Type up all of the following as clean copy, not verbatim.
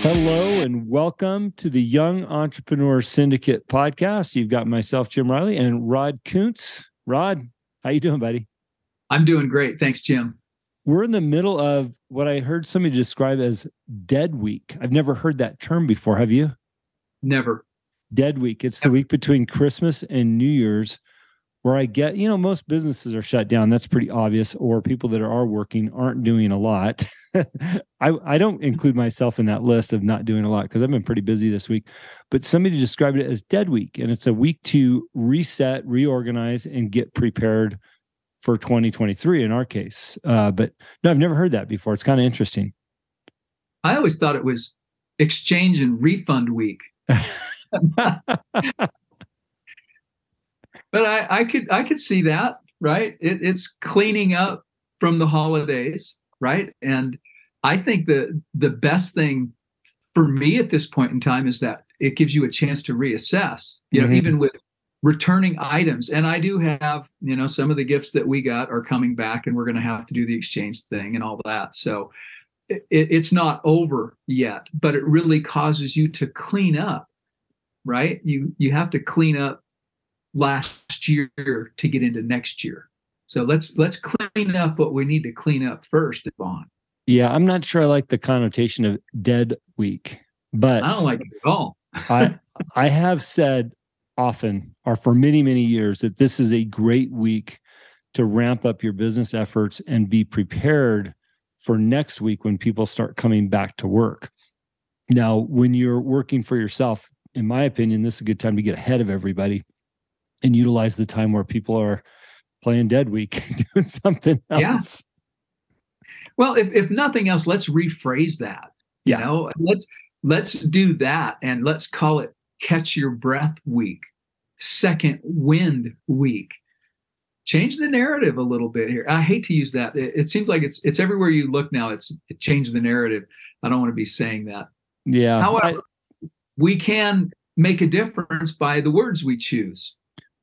Hello and welcome to the Young Entrepreneur Syndicate podcast. You've got myself, Jim Riley, and Rod Kuntz. Rod, how you doing, buddy? I'm doing great. Thanks, Jim. We're in the middle of what I heard somebody describe as Dead Week. I've never heard that term before. Have you? Never. Dead Week. It's the week between Christmas and New Year's, where I get, most businesses are shut down. That's pretty obvious. Or people that are working aren't doing a lot. I don't include myself in that list of not doing a lot because I've been pretty busy this week. But somebody described it as Dead Week. And it's a week to reset, reorganize, and get prepared for 2023 in our case. But no, I've never heard that before. It's kind of interesting. I always thought it was exchange and refund week. But I could see that, right? It's cleaning up from the holidays, right? And I think the best thing for me at this point in time is that it gives you a chance to reassess, even with returning items. And I do have, some of the gifts that we got are coming back and we're going to have to do the exchange thing and all that. So it's not over yet, but it really causes you to clean up, right? You have to clean up last year to get into next year. So let's clean up what we need to clean up first, Vaughn. Yeah, I'm not sure I like the connotation of Dead Week, but I don't like it at all. I have said often, or for many, many years, that this is a great week to ramp up your business efforts and be prepared for next week when people start coming back to work. Now, when you're working for yourself, in my opinion, this is a good time to get ahead of everybody and utilize the time where people are playing Dead Week, doing something else. Yeah. Well, if nothing else, let's rephrase that. Yeah. Let's do that, and let's call it Catch Your Breath Week, Second Wind Week. Change the narrative a little bit here. I hate to use that. It seems like it's everywhere you look now. It changed the narrative. I don't want to be saying that. Yeah. However, we can make a difference by the words we choose.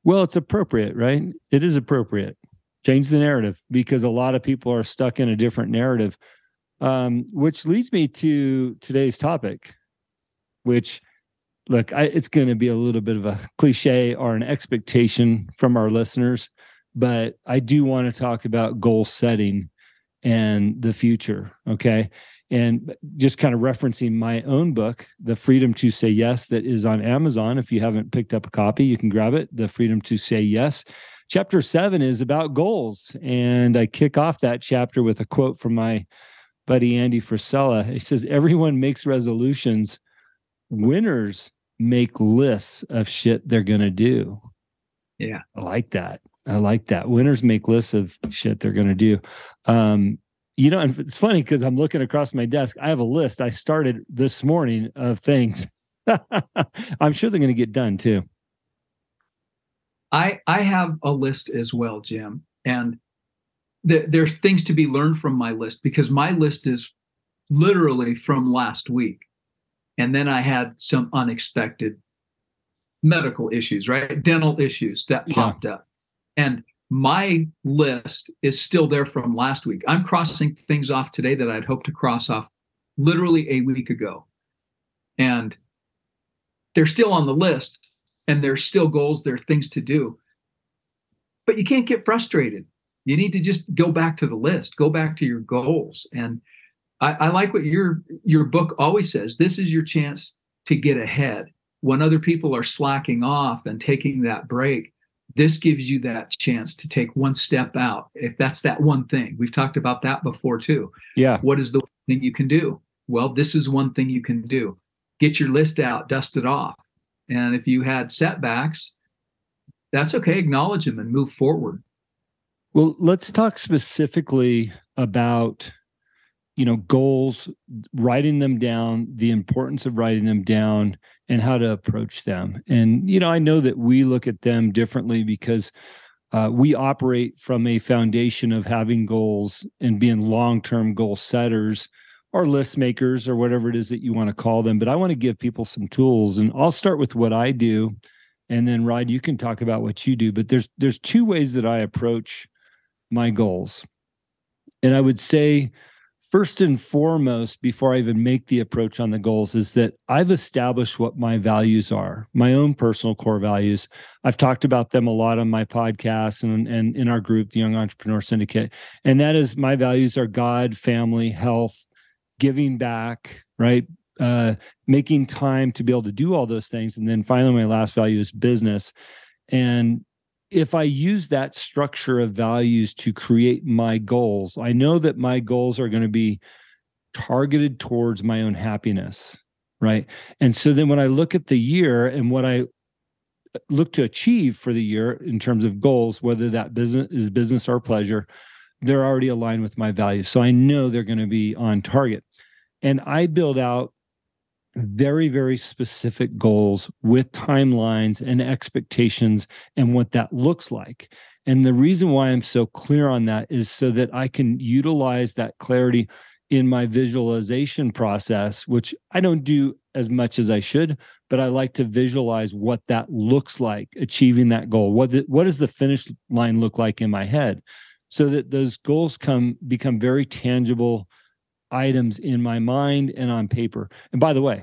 Well, it's appropriate, right? It is appropriate. Change the narrative because a lot of people are stuck in a different narrative, which leads me to today's topic, which, look, it's going to be a little bit of a cliche or an expectation from our listeners, but I do want to talk about goal setting and the future, okay? And just kind of referencing my own book, The Freedom to Say Yes, that is on Amazon. If you haven't picked up a copy, you can grab it, The Freedom to Say Yes. Chapter 7 is about goals. And I kick off that chapter with a quote from my buddy, Andy Frisella. He says, everyone makes resolutions. Winners make lists of shit they're going to do. Yeah. I like that. Winners make lists of shit they're going to do. And it's funny because I'm looking across my desk. I have a list I started this morning of things. I'm sure they're going to get done too. I have a list as well, Jim. And there's things to be learned from my list because my list is literally from last week. And then I had some unexpected medical issues, right? Dental issues that popped up. And my list is still there from last week. I'm crossing things off today that I'd hoped to cross off literally a week ago. And they're still on the list and there's still goals, there are things to do. But you can't get frustrated. You need to just go back to the list, go back to your goals. And I like what your book always says. This is your chance to get ahead. When other people are slacking off and taking that break, this gives you that chance to take one step out. If that's that one thing, we've talked about that before too. Yeah. What is the one thing you can do? Well, this is one thing you can do. Get your list out, dust it off. And if you had setbacks, that's okay. Acknowledge them and move forward. Well, let's talk specifically about, goals, writing them down, the importance of writing them down, and how to approach them. And, I know that we look at them differently because we operate from a foundation of having goals and being long-term goal setters or list makers or whatever it is that you want to call them. But I want to give people some tools, and I'll start with what I do. And then Rod, you can talk about what you do, but there's two ways that I approach my goals. And I would say first and foremost, before I even make the approach on the goals, is that I've established what my values are, my own personal core values. I've talked about them a lot on my podcast and in our group, the Young Entrepreneur Syndicate. And that is, my values are God, family, health, giving back, right? Making time to be able to do all those things. And then finally, my last value is business. And if I use that structure of values to create my goals, I know that my goals are going to be targeted towards my own happiness, right? And so then when I look at the year and what I look to achieve for the year in terms of goals, whether that is business or pleasure, they're already aligned with my values. So I know they're going to be on target. And I build out very, very specific goals with timelines and expectations and what that looks like. And the reason why I'm so clear on that is so that I can utilize that clarity in my visualization process, which I don't do as much as I should, but I like to visualize what that looks like, achieving that goal. What does the finish line look like in my head? So that those goals become very tangible items in my mind and on paper. And by the way,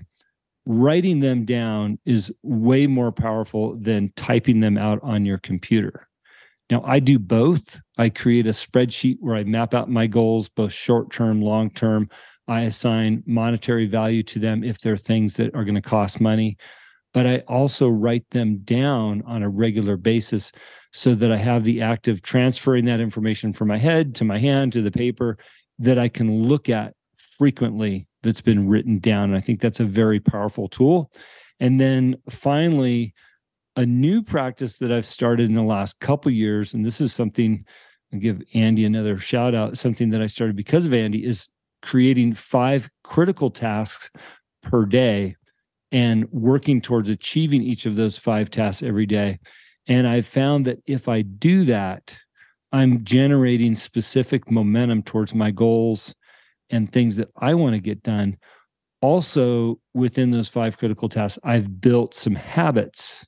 writing them down is way more powerful than typing them out on your computer. Now, I do both. I create a spreadsheet where I map out my goals, both short-term, long-term. I assign monetary value to them if they're things that are going to cost money. But I also write them down on a regular basis so that I have the act of transferring that information from my head to my hand to the paper that I can look at frequently that's been written down. And I think that's a very powerful tool. And then finally, a new practice that I've started in the last couple of years, and this is something, I'll give Andy another shout out, something that I started because of Andy, is creating 5 critical tasks per day and working towards achieving each of those 5 tasks every day. And I've found that if I do that, I'm generating specific momentum towards my goals and things that I want to get done. Also, within those 5 critical tasks, I've built some habits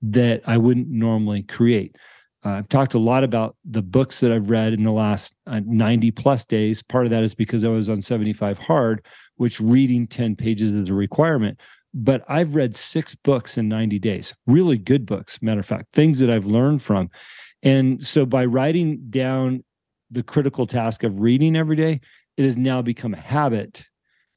that I wouldn't normally create. I've talked a lot about the books that I've read in the last 90 plus days. Part of that is because I was on 75 hard, which reading 10 pages is a requirement. But I've read 6 books in 90 days, really good books, matter of fact, things that I've learned from. And so by writing down the critical task of reading every day, it has now become a habit.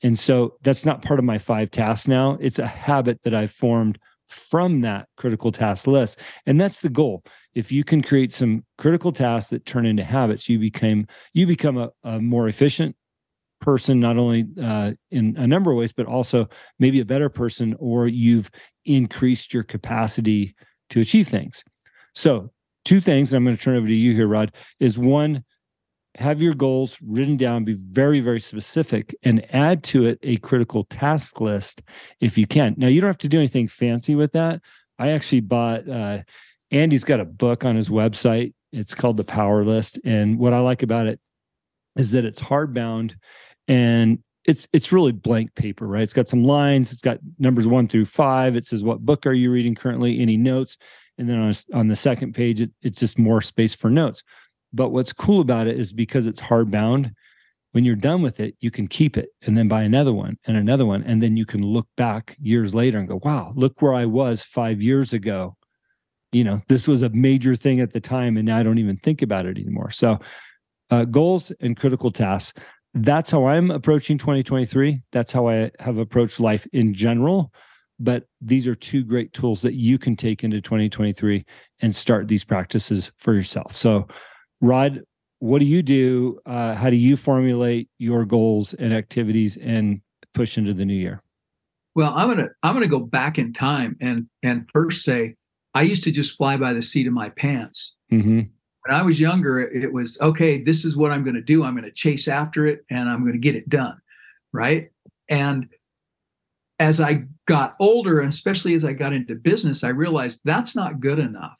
And so that's not part of my 5 tasks now. It's a habit that I've formed from that critical task list. And that's the goal. If you can create some critical tasks that turn into habits, you become a more efficient person, not only in a number of ways, but also maybe a better person, or you've increased your capacity to achieve things. So 2 things, and I'm going to turn over to you here, Rod, is 1, have your goals written down, be very, very specific, and add to it a critical task list if you can. Now, you don't have to do anything fancy with that. I actually bought, Andy's got a book on his website. It's called The Power List. And what I like about it is that it's hardbound and it's really blank paper, right? It's got some lines. It's got numbers 1 through 5. It says, what book are you reading currently? Any notes? And then on the second page, it's just more space for notes. But what's cool about it is because it's hardbound, when you're done with it, you can keep it and then buy another one. And then you can look back years later and go, wow, look where I was 5 years ago. You know, this was a major thing at the time, and now I don't even think about it anymore. So goals and critical tasks. That's how I'm approaching 2023. That's how I have approached life in general. But these are 2 great tools that you can take into 2023 and start these practices for yourself. So Rod, what do you do? How do you formulate your goals and activities and push into the new year? Well, I'm gonna go back in time and first say I used to just fly by the seat of my pants. Mm-hmm. When I was younger, it was, okay, this is what I'm going to do. I'm going to chase after it and I'm going to get it done, right? And as I got older, and especially as I got into business, I realized that's not good enough.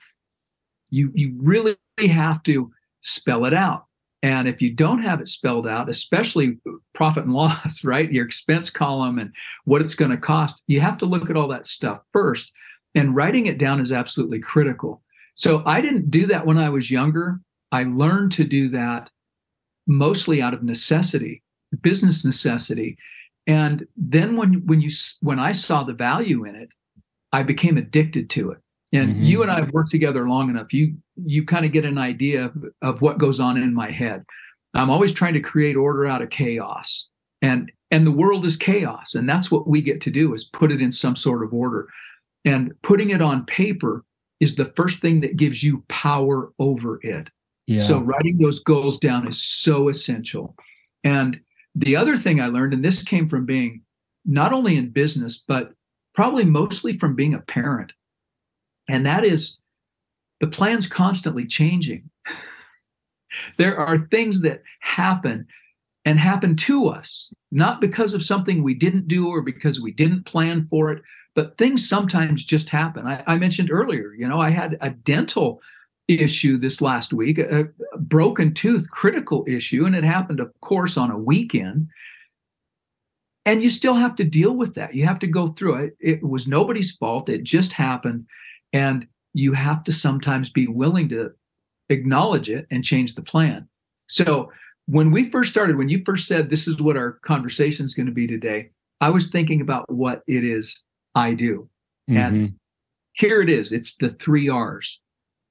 You really have to spell it out. And if you don't have it spelled out, especially profit and loss, right? Your expense column and what it's going to cost, you have to look at all that stuff first. And writing it down is absolutely critical. So I didn't do that when I was younger. I learned to do that mostly out of necessity, business necessity. And then when I saw the value in it, I became addicted to it. And you and I have worked together long enough. You kind of get an idea of what goes on in my head. I'm always trying to create order out of chaos. And the world is chaos. And that's what we get to do, is put it in some sort of order. And putting it on paper is the first thing that gives you power over it. Yeah. So writing those goals down is so essential. And the other thing I learned, and this came from being not only in business, but probably mostly from being a parent, and that is the plan's constantly changing. There are things that happen and happen to us, not because of something we didn't do or because we didn't plan for it, but things sometimes just happen. I mentioned earlier, I had a dental issue this last week, a broken tooth, critical issue, and it happened, of course, on a weekend. And you still have to deal with that. You have to go through it. It was nobody's fault. It just happened. And you have to sometimes be willing to acknowledge it and change the plan. So when we first started, when you first said this is what our conversation is going to be today, I was thinking about what it is I do. And here it is. It's the 3 R's.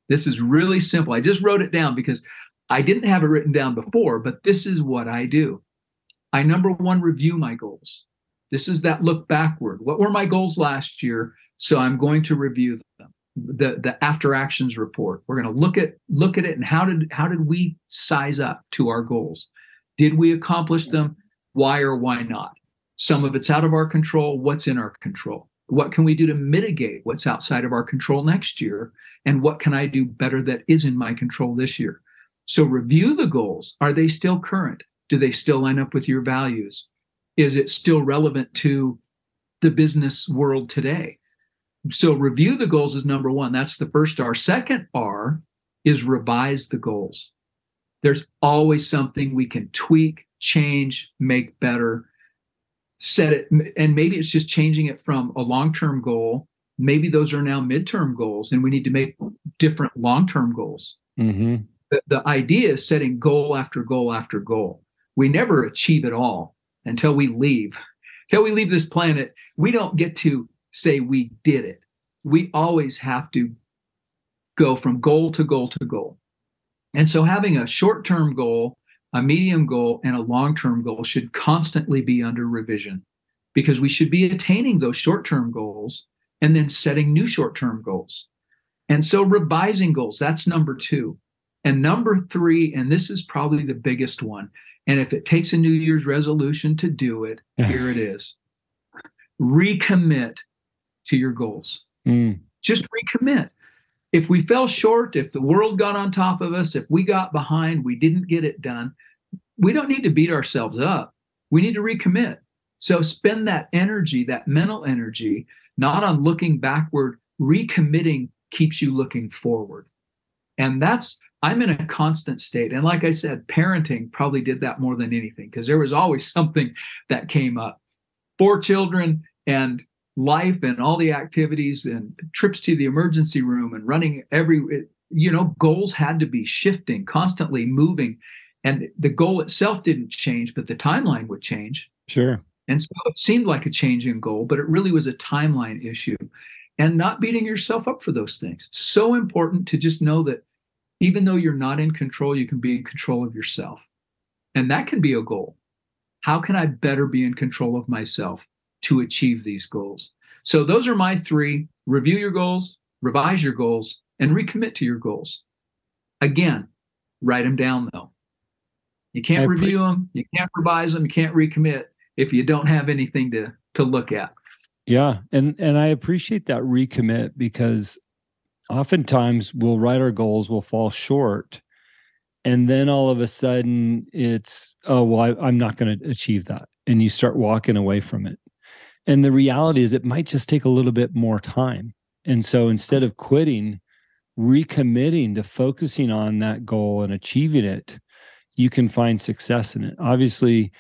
This is really simple. I just wrote it down because I didn't have it written down before, but this is what I do. I, number one, review my goals. This is that look backward. What were my goals last year? So I'm going to review them. The after actions report. We're going to look at it and how did we size up to our goals? Did we accomplish them? Why or why not? Some of it's out of our control. What's in our control? What can we do to mitigate what's outside of our control next year? And what can I do better that is in my control this year? So review the goals. Are they still current? Do they still line up with your values? Is it still relevant to the business world today? So review the goals is number one. That's the first R. Second R is revise the goals. There's always something we can tweak, change, make better, set it. And maybe it's just changing it from a long-term goal. Maybe those are now midterm goals and we need to make different long-term goals. The idea is setting goal after goal after goal. We never achieve it all until we leave. Until we leave this planet, we don't get to say we did it. We always have to go from goal to goal to goal. And so having a short-term goal, a medium goal, and a long-term goal should constantly be under revision, because we should be attaining those short-term goals and then setting new short-term goals. And so revising goals, that's number 2. And number 3, and this is probably the biggest one, and if it takes a New Year's resolution to do it, here it is. Recommit to your goals. Just recommit. If we fell short, if the world got on top of us, if we got behind, we didn't get it done, we don't need to beat ourselves up. We need to recommit. So spend that energy, that mental energy, not on looking backward. Recommitting keeps you looking forward. And I'm in a constant state. And like I said, parenting probably did that more than anything, because there was always something that came up. 4 children and life and all the activities and trips to the emergency room and running goals had to be shifting, constantly moving. And the goal itself didn't change, but the timeline would change. Sure. And so it seemed like a changing goal, but it really was a timeline issue. And not beating yourself up for those things. So important to just know that even though you're not in control, you can be in control of yourself. And that can be a goal. How can I better be in control of myself to achieve these goals? So those are my 3. Review your goals, revise your goals, and recommit to your goals. Again, write them down, though. You can't review them, you can't revise them, you can't recommit if you don't have anything to look at. Yeah, and I appreciate that recommit, because oftentimes we'll write our goals, we'll fall short, and then all of a sudden it's, I'm not going to achieve that. And you start walking away from it. And the reality is it might just take a little bit more time. And so instead of quitting, recommitting to focusing on that goal and achieving it, you can find success in it. Obviously,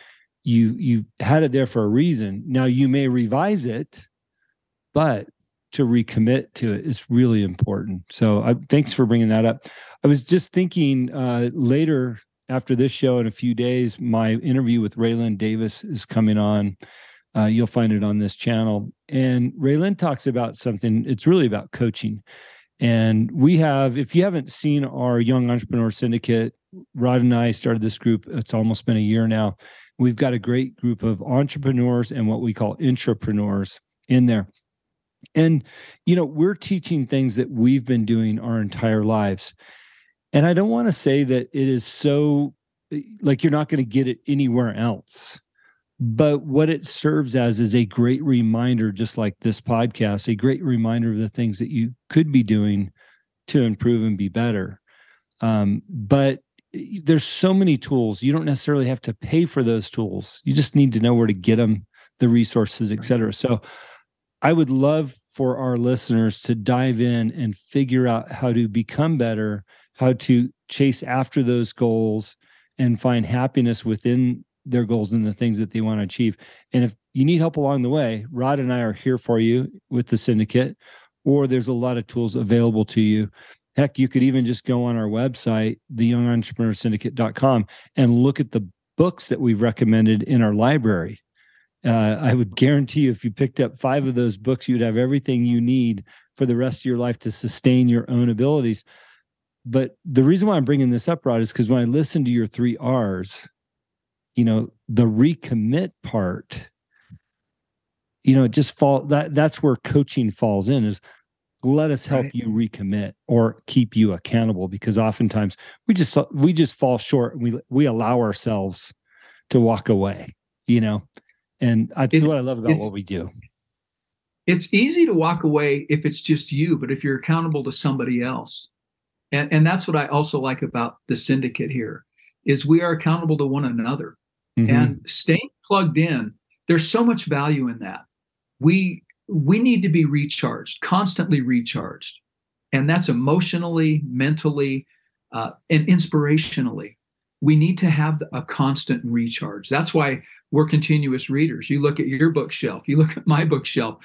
you've had it there for a reason. Now you may revise it, but to recommit to it is really important. So thanks for bringing that up. I was just thinking later after this show in a few days, my interview with Raylan Davis is coming on. You'll find it on this channel. And Raylan talks about something, it's really about coaching. And we have, if you haven't seen our Young Entrepreneur Syndicate, Rod and I started this group. It's almost been a year now. We've got a great group of entrepreneurs and what we call intrapreneurs in there. And, we're teaching things that we've been doing our entire lives. And I don't want to say that it is so, like, you're not going to get it anywhere else. But what it serves as is a great reminder, just like this podcast, a great reminder of the things that you could be doing to improve and be better. But there's so many tools. You don't necessarily have to pay for those tools. You just need to know where to get them, the resources, et cetera. So I would love for our listeners to dive in and figure out how to become better, how to chase after those goals and find happiness within their goals and the things that they want to achieve. And if you need help along the way, Rod and I are here for you with the syndicate, or there's a lot of tools available to you. Heck, you could even just go on our website, theyoungentrepreneurssyndicate.com, and look at the books that we've recommended in our library. I would guarantee you, if you picked up 5 of those books, you'd have everything you need for the rest of your life to sustain your own abilities. But the reason why I'm bringing this up, Rod, is because when I listen to your 3 R's, the recommit part, it just that's where coaching falls in, is let us help you recommit or keep you accountable, because oftentimes we just fall short. We allow ourselves to walk away, and that's what I love about what we do. It's easy to walk away if it's just you, but if you're accountable to somebody else, and that's what I also like about the syndicate here, is we are accountable to one another. Mm-hmm. And staying plugged in, there's so much value in that. We need to be recharged, constantly recharged. And that's emotionally, mentally, and inspirationally. We need to have a constant recharge. That's why we're continuous readers. You look at your bookshelf, you look at my bookshelf.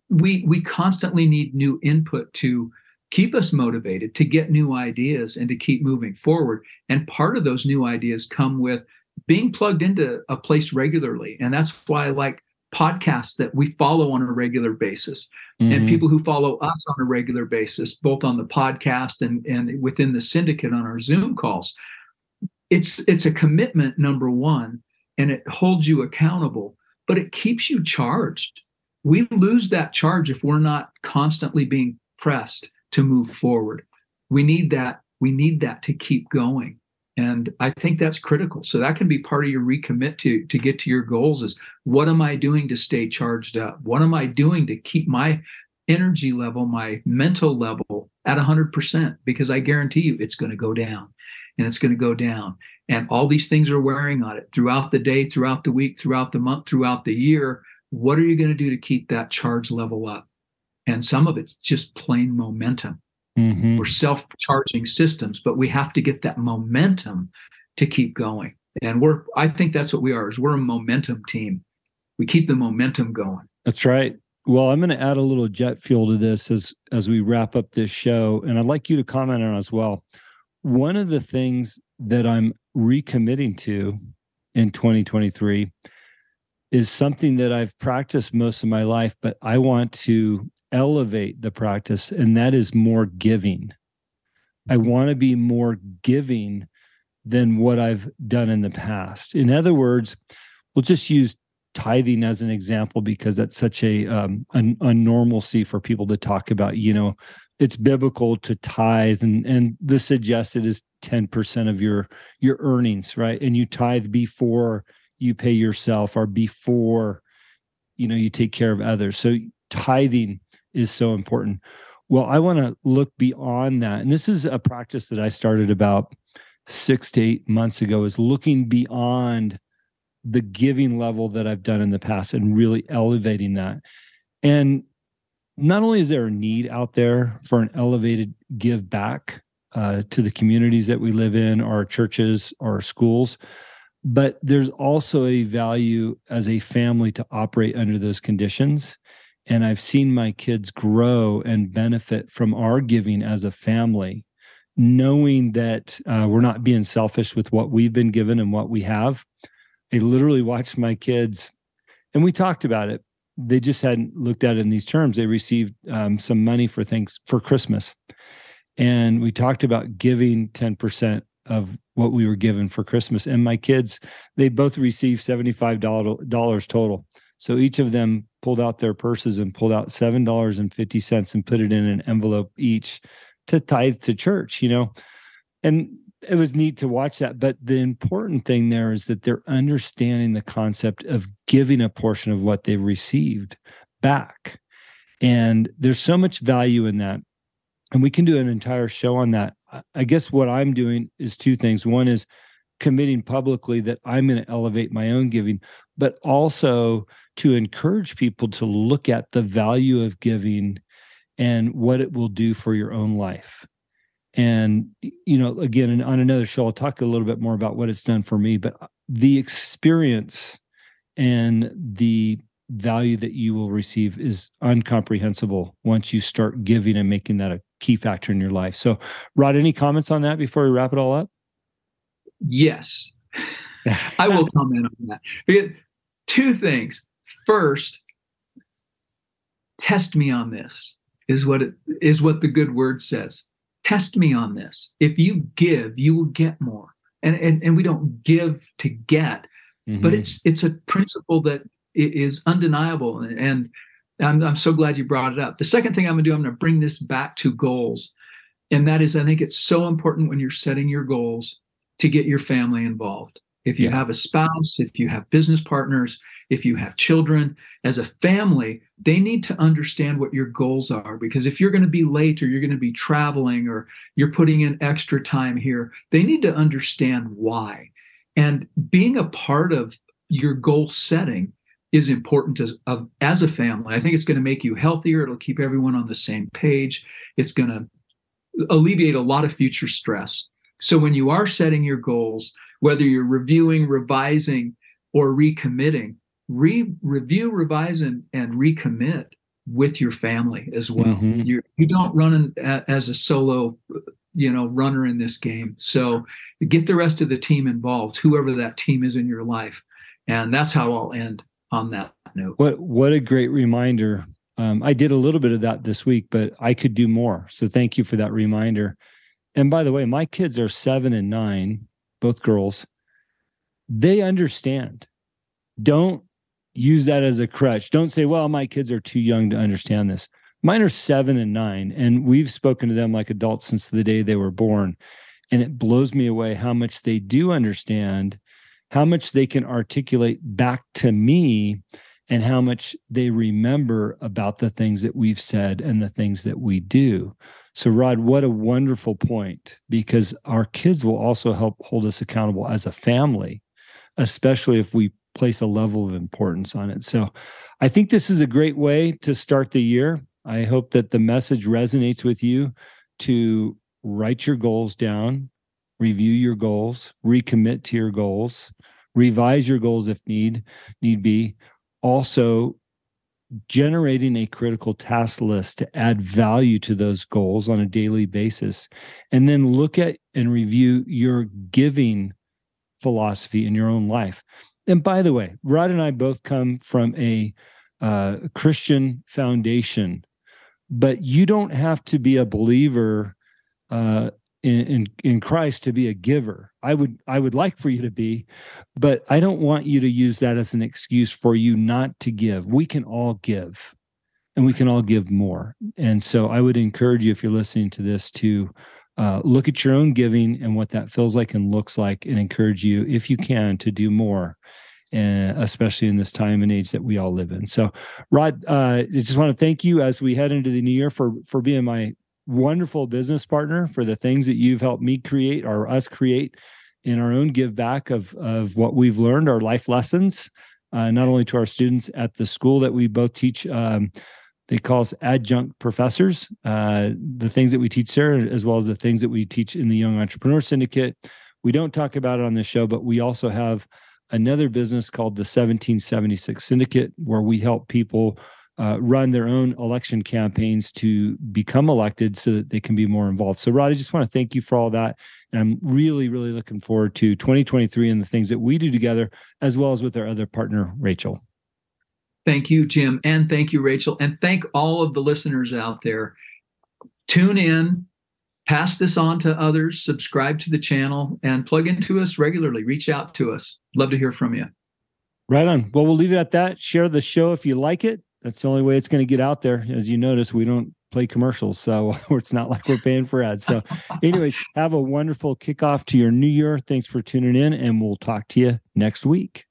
We constantly need new input to keep us motivated, to get new ideas and to keep moving forward. And part of those new ideas come with being plugged into a place regularly. And that's why I like podcasts that we follow on a regular basis, and people who follow us on a regular basis, both on the podcast and within the syndicate on our Zoom calls. It's a commitment, number one, and it holds you accountable, but it keeps you charged. We lose that charge if we're not constantly being pressed to move forward. We need that to keep going. And I think that's critical. So that can be part of your recommit to get to your goals, is what am I doing to stay charged up? What am I doing to keep my energy level, my mental level at 100%? Because I guarantee you it's going to go down, and it's going to go down. And all these things are wearing on it throughout the day, throughout the week, throughout the month, throughout the year. What are you going to do to keep that charge level up? And some of it's just plain momentum. Mm-hmm. We're self-charging systems, but we have to get that momentum to keep going. And I think that's what we are, is we're a momentum team. We keep the momentum going. That's right. Well, I'm going to add a little jet fuel to this as we wrap up this show. And I'd like you to comment on it as well. One of the things that I'm recommitting to in 2023 is something that I've practiced most of my life, but I want to elevate the practice, and that is more giving. I want to be more giving than what I've done in the past. In other words, we'll just use tithing as an example, because that's such a normalcy for people to talk about. It's biblical to tithe, and the suggested is 10% of your earnings, right? And you tithe before you pay yourself, or before you take care of others. So tithing is so important. Well, I want to look beyond that. And this is a practice that I started about 6 to 8 months ago, is looking beyond the giving level that I've done in the past and really elevating that. And not only is there a need out there for an elevated give back to the communities that we live in, our churches, our schools, but there's also a value as a family to operate under those conditions. And I've seen my kids grow and benefit from our giving as a family knowing that we're not being selfish with what we've been given and what we have. I literally watched my kids, and we talked about it. They just hadn't looked at it in these terms. They received some money for things for Christmas. And we talked about giving 10% of what we were given for Christmas. And my kids, they both received $75 total. So each of them pulled out their purses and pulled out $7.50 and put it in an envelope each to tithe to church, and it was neat to watch that. But the important thing there is that they're understanding the concept of giving a portion of what they've received back. And there's so much value in that. And we can do an entire show on that. I guess what I'm doing is two things. One is committing publicly that I'm going to elevate my own giving, but also to encourage people to look at the value of giving and what it will do for your own life. And, again, on another show, I'll talk a little bit more about what it's done for me, but the experience and the value that you will receive is incomprehensible once you start giving and making that a key factor in your life. So, Rod, any comments on that before we wrap it all up? Yes, I will comment on that. Again, two things. First, test me on this is what the good word says. Test me on this. If you give, you will get more. And we don't give to get, but it's a principle that is undeniable. And I'm so glad you brought it up. The second thing I'm going to bring this back to goals. And that is, I think it's so important when you're setting your goals to get your family involved. If you have a spouse, if you have business partners, if you have children, as a family, they need to understand what your goals are. Because if you're going to be late or you're going to be traveling or you're putting in extra time here, they need to understand why. And being a part of your goal setting is important as a family. I think it's going to make you healthier. It'll keep everyone on the same page. It's going to alleviate a lot of future stress. So when you are setting your goals, whether you're reviewing, revising, or recommitting, review, revise, and recommit with your family as well. You don't run as a solo, runner in this game. So get the rest of the team involved, whoever that team is in your life. And that's how I'll end on that note. What a great reminder. I did a little bit of that this week, but I could do more. So thank you for that reminder. And by the way, my kids are 7 and 9, both girls. They understand. Don't use that as a crutch. Don't say, well, my kids are too young to understand this. Mine are 7 and 9, and we've spoken to them like adults since the day they were born. And it blows me away how much they do understand, how much they can articulate back to me, and how much they remember about the things that we've said and the things that we do. So, Rod, what a wonderful point, because our kids will also help hold us accountable as a family, especially if we place a level of importance on it. So I think this is a great way to start the year. I hope that the message resonates with you to write your goals down, review your goals, recommit to your goals, revise your goals if need be. Also, generating a critical task list to add value to those goals on a daily basis, and then look at and review your giving philosophy in your own life. And by the way, Rod and I both come from a Christian foundation, but you don't have to be a believer in Christ to be a giver. I would like for you to be, but I don't want you to use that as an excuse for you not to give. We can all give, and we can all give more. And so I would encourage you, if you're listening to this, to look at your own giving and what that feels like and looks like, and encourage you, if you can, to do more, especially in this time and age that we all live in. So, Rod, I just want to thank you as we head into the new year for being my wonderful business partner, for the things that you've helped me create, or us create, in our own give back of what we've learned, our life lessons, not only to our students at the school that we both teach. They call us adjunct professors, the things that we teach there, as well as the things that we teach in the Young Entrepreneur Syndicate. We don't talk about it on this show, but we also have another business called the 1776 Syndicate, where we help people run their own election campaigns to become elected so that they can be more involved. So, Rod, I just want to thank you for all that. And I'm really, really looking forward to 2023 and the things that we do together, as well as with our other partner, Rachel. Thank you, Jim. And thank you, Rachel. And thank all of the listeners out there. Tune in, pass this on to others, subscribe to the channel, and plug into us regularly. Reach out to us. Love to hear from you. Right on. Well, we'll leave it at that. Share the show if you like it. That's the only way it's going to get out there. As you notice, we don't play commercials, so it's not like we're paying for ads. So anyways, have a wonderful kickoff to your new year. Thanks for tuning in, and we'll talk to you next week.